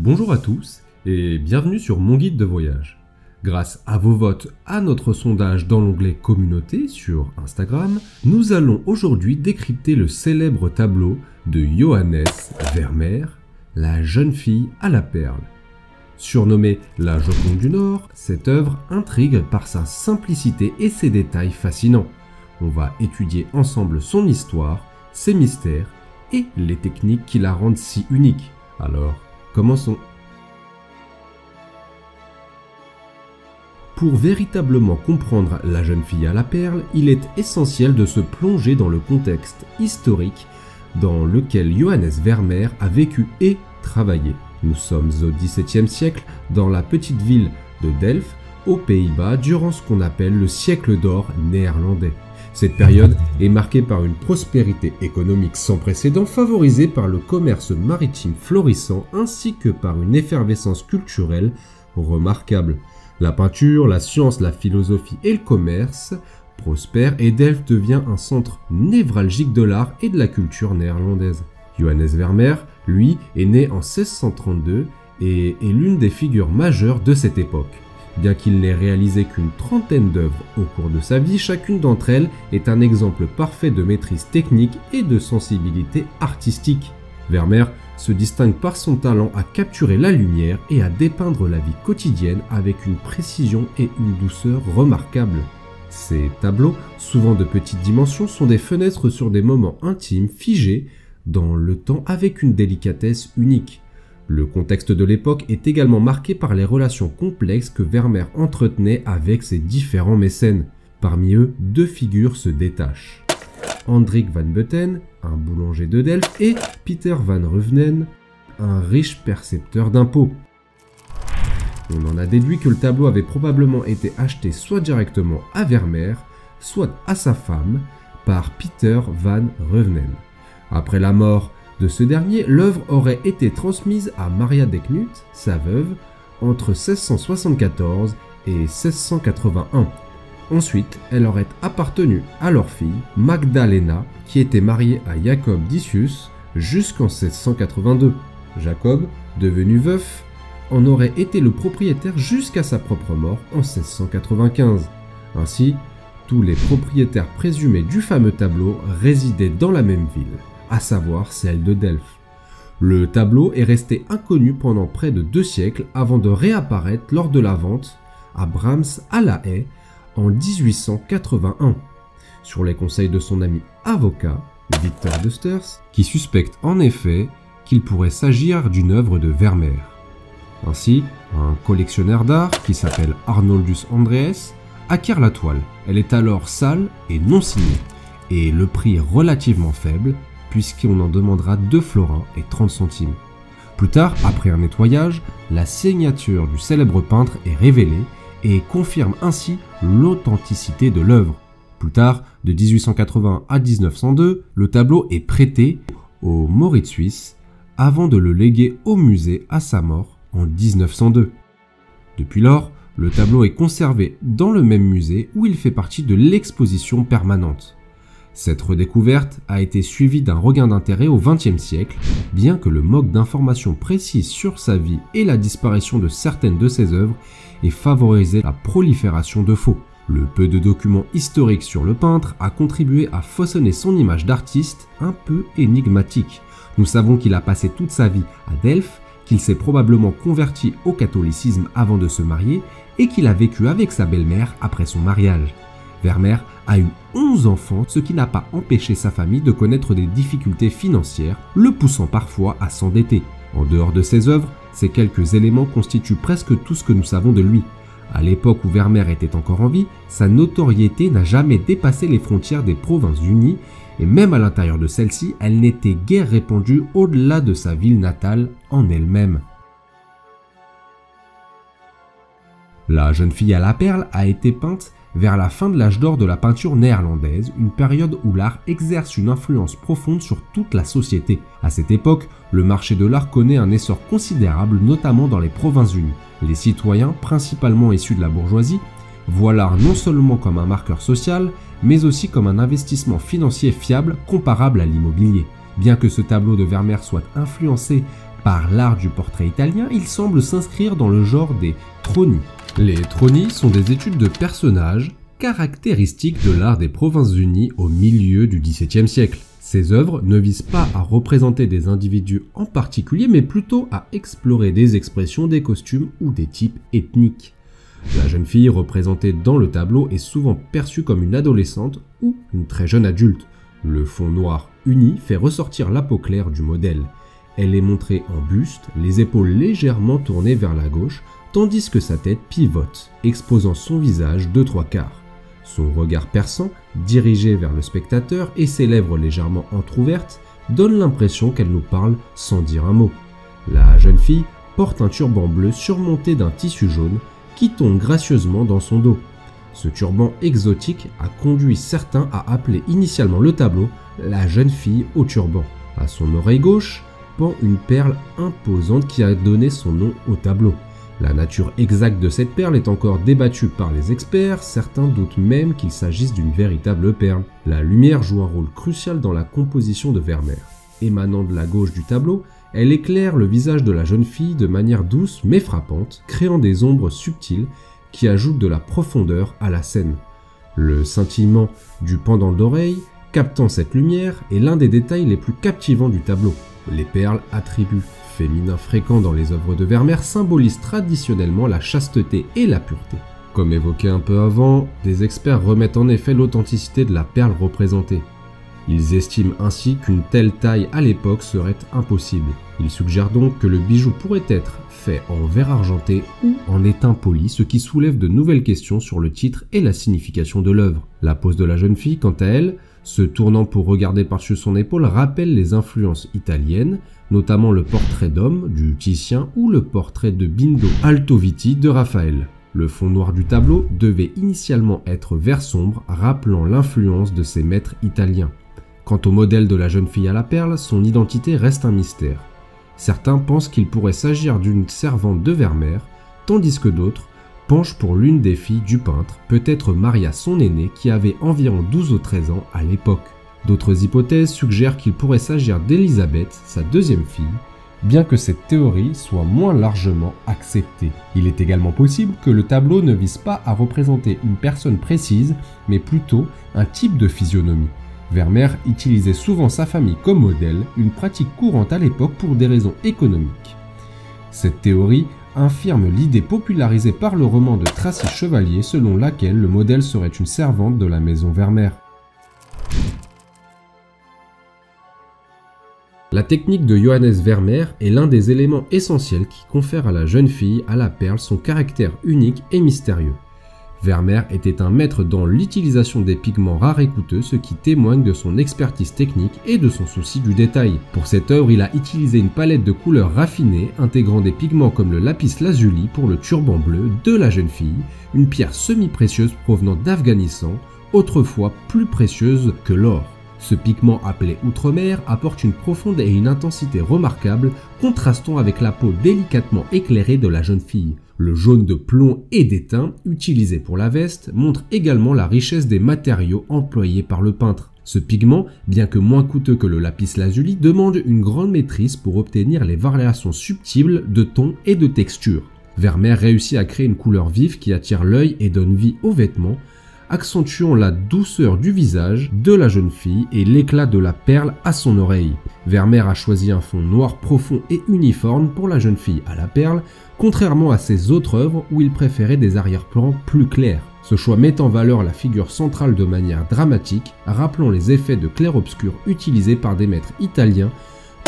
Bonjour à tous et bienvenue sur mon guide de voyage. Grâce à vos votes à notre sondage dans l'onglet Communauté sur Instagram, nous allons aujourd'hui décrypter le célèbre tableau de Johannes Vermeer, La jeune fille à la perle. Surnommée la Joconde du Nord, cette œuvre intrigue par sa simplicité et ses détails fascinants. On va étudier ensemble son histoire, ses mystères et les techniques qui la rendent si unique. Alors, commençons. Pour véritablement comprendre La jeune fille à la perle, il est essentiel de se plonger dans le contexte historique dans lequel Johannes Vermeer a vécu et travaillé. Nous sommes au XVIIe siècle dans la petite ville de Delft, aux Pays-Bas, durant ce qu'on appelle le siècle d'or néerlandais. Cette période est marquée par une prospérité économique sans précédent, favorisée par le commerce maritime florissant ainsi que par une effervescence culturelle remarquable. La peinture, la science, la philosophie et le commerce prospèrent et Delft devient un centre névralgique de l'art et de la culture néerlandaise. Johannes Vermeer, lui, est né en 1632 et est l'une des figures majeures de cette époque. Bien qu'il n'ait réalisé qu'une trentaine d'œuvres au cours de sa vie, chacune d'entre elles est un exemple parfait de maîtrise technique et de sensibilité artistique. Vermeer se distingue par son talent à capturer la lumière et à dépeindre la vie quotidienne avec une précision et une douceur remarquables. Ces tableaux, souvent de petites dimensions, sont des fenêtres sur des moments intimes figés dans le temps avec une délicatesse unique. Le contexte de l'époque est également marqué par les relations complexes que Vermeer entretenait avec ses différents mécènes. Parmi eux, deux figures se détachent. Hendrik van Buiten, un boulanger de Delft, et Pieter van Ruvenen, un riche percepteur d'impôts. On en a déduit que le tableau avait probablement été acheté soit directement à Vermeer, soit à sa femme, par Pieter van Ruvenen. Après la mort de ce dernier, l'œuvre aurait été transmise à Maria de Knut, sa veuve, entre 1674 et 1681. Ensuite, elle aurait appartenu à leur fille, Magdalena, qui était mariée à Jacob Dicius jusqu'en 1682. Jacob, devenu veuf, en aurait été le propriétaire jusqu'à sa propre mort en 1695. Ainsi, tous les propriétaires présumés du fameux tableau résidaient dans la même ville, à savoir celle de Delft. Le tableau est resté inconnu pendant près de 2 siècles avant de réapparaître lors de la vente à Brahms à La Haye en 1881, sur les conseils de son ami avocat, Victor de Sters, qui suspecte en effet qu'il pourrait s'agir d'une œuvre de Vermeer. Ainsi, un collectionneur d'art qui s'appelle Arnoldus Andreas acquiert la toile. Elle est alors sale et non signée, et le prix est relativement faible, puisqu'on en demandera 2 florins et 30 centimes. Plus tard, après un nettoyage, la signature du célèbre peintre est révélée et confirme ainsi l'authenticité de l'œuvre. Plus tard, de 1880 à 1902, le tableau est prêté au Mauritshuis avant de le léguer au musée à sa mort en 1902. Depuis lors, le tableau est conservé dans le même musée où il fait partie de l'exposition permanente. Cette redécouverte a été suivie d'un regain d'intérêt au XXe siècle, bien que le manque d'informations précises sur sa vie et la disparition de certaines de ses œuvres ait favorisé la prolifération de faux. Le peu de documents historiques sur le peintre a contribué à façonner son image d'artiste un peu énigmatique. Nous savons qu'il a passé toute sa vie à Delft, qu'il s'est probablement converti au catholicisme avant de se marier et qu'il a vécu avec sa belle-mère après son mariage. Vermeer a eu 11 enfants, ce qui n'a pas empêché sa famille de connaître des difficultés financières, le poussant parfois à s'endetter. En dehors de ses œuvres, ces quelques éléments constituent presque tout ce que nous savons de lui. À l'époque où Vermeer était encore en vie, sa notoriété n'a jamais dépassé les frontières des Provinces-Unies, et même à l'intérieur de celle-ci, elle n'était guère répandue au-delà de sa ville natale en elle-même. La jeune fille à la perle a été peinte vers la fin de l'âge d'or de la peinture néerlandaise, une période où l'art exerce une influence profonde sur toute la société. À cette époque, le marché de l'art connaît un essor considérable, notamment dans les Provinces-Unies. Les citoyens, principalement issus de la bourgeoisie, voient l'art non seulement comme un marqueur social, mais aussi comme un investissement financier fiable comparable à l'immobilier. Bien que ce tableau de Vermeer soit influencé Par l'art du portrait italien, il semble s'inscrire dans le genre des troni. Les troni sont des études de personnages caractéristiques de l'art des Provinces-Unies au milieu du XVIIe siècle. Ces œuvres ne visent pas à représenter des individus en particulier, mais plutôt à explorer des expressions, des costumes ou des types ethniques. La jeune fille représentée dans le tableau est souvent perçue comme une adolescente ou une très jeune adulte. Le fond noir uni fait ressortir la peau claire du modèle. Elle est montrée en buste, les épaules légèrement tournées vers la gauche, tandis que sa tête pivote, exposant son visage de 3/4. Son regard perçant, dirigé vers le spectateur et ses lèvres légèrement entr'ouvertes, donne l'impression qu'elle nous parle sans dire un mot. La jeune fille porte un turban bleu surmonté d'un tissu jaune qui tombe gracieusement dans son dos. Ce turban exotique a conduit certains à appeler initialement le tableau « la jeune fille au turban ». À son oreille gauche pend une perle imposante qui a donné son nom au tableau. La nature exacte de cette perle est encore débattue par les experts, certains doutent même qu'il s'agisse d'une véritable perle. La lumière joue un rôle crucial dans la composition de Vermeer. Émanant de la gauche du tableau, elle éclaire le visage de la jeune fille de manière douce mais frappante, créant des ombres subtiles qui ajoutent de la profondeur à la scène. Le scintillement du pendant d'oreille, captant cette lumière, est l'un des détails les plus captivants du tableau. Les perles, attributs féminins fréquents dans les œuvres de Vermeer, symbolisent traditionnellement la chasteté et la pureté. Comme évoqué un peu avant, des experts remettent en effet l'authenticité de la perle représentée. Ils estiment ainsi qu'une telle taille à l'époque serait impossible. Ils suggèrent donc que le bijou pourrait être fait en verre argenté ou en étain poli, ce qui soulève de nouvelles questions sur le titre et la signification de l'œuvre. La pose de la jeune fille, quant à elle, se tournant pour regarder par-dessus son épaule, rappelle les influences italiennes, notamment le portrait d'homme du Titien ou le portrait de Bindo Altoviti de Raphaël. Le fond noir du tableau devait initialement être vert sombre, rappelant l'influence de ces maîtres italiens. Quant au modèle de la jeune fille à la perle, son identité reste un mystère. Certains pensent qu'il pourrait s'agir d'une servante de Vermeer, tandis que d'autres penchent pour l'une des filles du peintre, peut-être Maria son aînée qui avait environ 12 ou 13 ans à l'époque. D'autres hypothèses suggèrent qu'il pourrait s'agir d'Élisabeth, sa deuxième fille, bien que cette théorie soit moins largement acceptée. Il est également possible que le tableau ne vise pas à représenter une personne précise, mais plutôt un type de physionomie. Vermeer utilisait souvent sa famille comme modèle, une pratique courante à l'époque pour des raisons économiques. Cette théorie infirme l'idée popularisée par le roman de Tracy Chevalier selon laquelle le modèle serait une servante de la maison Vermeer. La technique de Johannes Vermeer est l'un des éléments essentiels qui confère à la jeune fille à la perle son caractère unique et mystérieux. Vermeer était un maître dans l'utilisation des pigments rares et coûteux, ce qui témoigne de son expertise technique et de son souci du détail. Pour cette œuvre, il a utilisé une palette de couleurs raffinées, intégrant des pigments comme le lapis lazuli pour le turban bleu de la jeune fille, une pierre semi-précieuse provenant d'Afghanistan, autrefois plus précieuse que l'or. Ce pigment appelé outremer apporte une profonde et une intensité remarquable, contrastant avec la peau délicatement éclairée de la jeune fille. Le jaune de plomb et d'étain, utilisé pour la veste, montre également la richesse des matériaux employés par le peintre. Ce pigment, bien que moins coûteux que le lapis lazuli, demande une grande maîtrise pour obtenir les variations subtiles de ton et de texture. Vermeer réussit à créer une couleur vive qui attire l'œil et donne vie aux vêtements, accentuant la douceur du visage de la jeune fille et l'éclat de la perle à son oreille. Vermeer a choisi un fond noir profond et uniforme pour la jeune fille à la perle, contrairement à ses autres œuvres où il préférait des arrière-plans plus clairs. Ce choix met en valeur la figure centrale de manière dramatique, rappelant les effets de clair-obscur utilisés par des maîtres italiens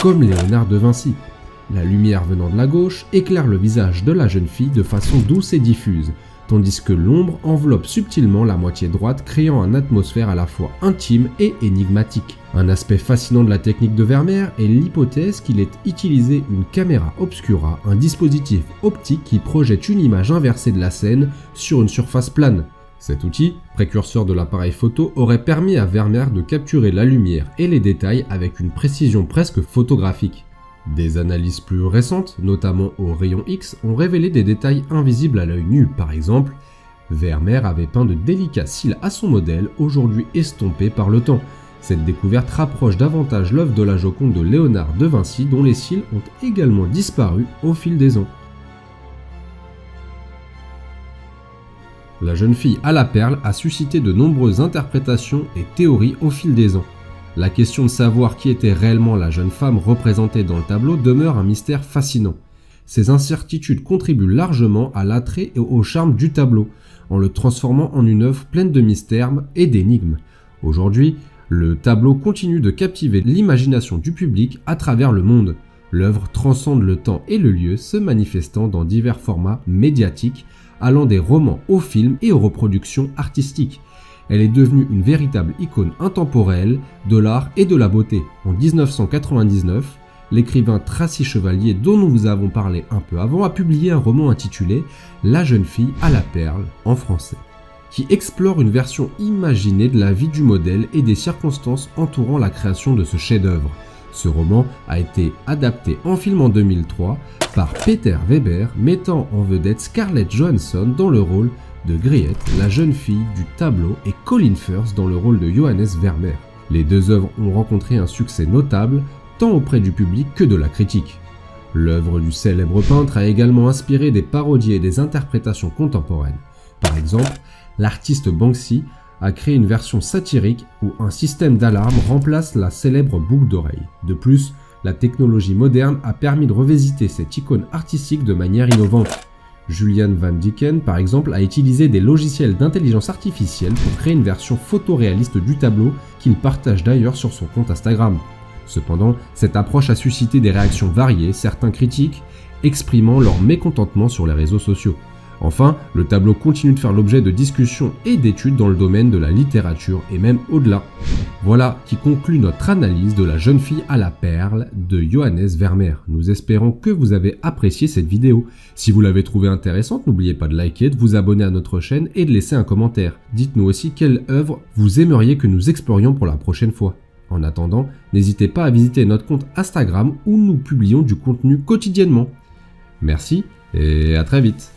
comme Léonard de Vinci. La lumière venant de la gauche éclaire le visage de la jeune fille de façon douce et diffuse, tandis que l'ombre enveloppe subtilement la moitié droite, créant une atmosphère à la fois intime et énigmatique. Un aspect fascinant de la technique de Vermeer est l'hypothèse qu'il ait utilisé une caméra obscura, un dispositif optique qui projette une image inversée de la scène sur une surface plane. Cet outil, précurseur de l'appareil photo, aurait permis à Vermeer de capturer la lumière et les détails avec une précision presque photographique. Des analyses plus récentes, notamment au rayon X, ont révélé des détails invisibles à l'œil nu. Par exemple, Vermeer avait peint de délicats cils à son modèle, aujourd'hui estompés par le temps. Cette découverte rapproche davantage l'œuvre de la Joconde de Léonard de Vinci, dont les cils ont également disparu au fil des ans. La jeune fille à la perle a suscité de nombreuses interprétations et théories au fil des ans. La question de savoir qui était réellement la jeune femme représentée dans le tableau demeure un mystère fascinant. Ces incertitudes contribuent largement à l'attrait et au charme du tableau, en le transformant en une œuvre pleine de mystères et d'énigmes. Aujourd'hui, le tableau continue de captiver l'imagination du public à travers le monde. L'œuvre transcende le temps et le lieu, se manifestant dans divers formats médiatiques, allant des romans aux films et aux reproductions artistiques. Elle est devenue une véritable icône intemporelle de l'art et de la beauté. En 1999, l'écrivain Tracy Chevalier, dont nous vous avons parlé un peu avant, a publié un roman intitulé « La jeune fille à la perle » en français, qui explore une version imaginée de la vie du modèle et des circonstances entourant la création de ce chef-d'œuvre. Ce roman a été adapté en film en 2003 par Peter Weber, mettant en vedette Scarlett Johansson dans le rôle de Griette, la jeune fille du tableau, et Colin Firth dans le rôle de Johannes Vermeer. Les deux œuvres ont rencontré un succès notable, tant auprès du public que de la critique. L'œuvre du célèbre peintre a également inspiré des parodies et des interprétations contemporaines. Par exemple, l'artiste Banksy a créé une version satirique où un système d'alarme remplace la célèbre boucle d'oreille. De plus, la technologie moderne a permis de revisiter cette icône artistique de manière innovante. Julian Van Dicken, par exemple, a utilisé des logiciels d'intelligence artificielle pour créer une version photoréaliste du tableau qu'il partage d'ailleurs sur son compte Instagram. Cependant, cette approche a suscité des réactions variées, certains critiques exprimant leur mécontentement sur les réseaux sociaux. Enfin, le tableau continue de faire l'objet de discussions et d'études dans le domaine de la littérature et même au-delà. Voilà qui conclut notre analyse de La jeune fille à la perle de Johannes Vermeer. Nous espérons que vous avez apprécié cette vidéo. Si vous l'avez trouvée intéressante, n'oubliez pas de liker, de vous abonner à notre chaîne et de laisser un commentaire. Dites-nous aussi quelle œuvre vous aimeriez que nous explorions pour la prochaine fois. En attendant, n'hésitez pas à visiter notre compte Instagram où nous publions du contenu quotidiennement. Merci et à très vite.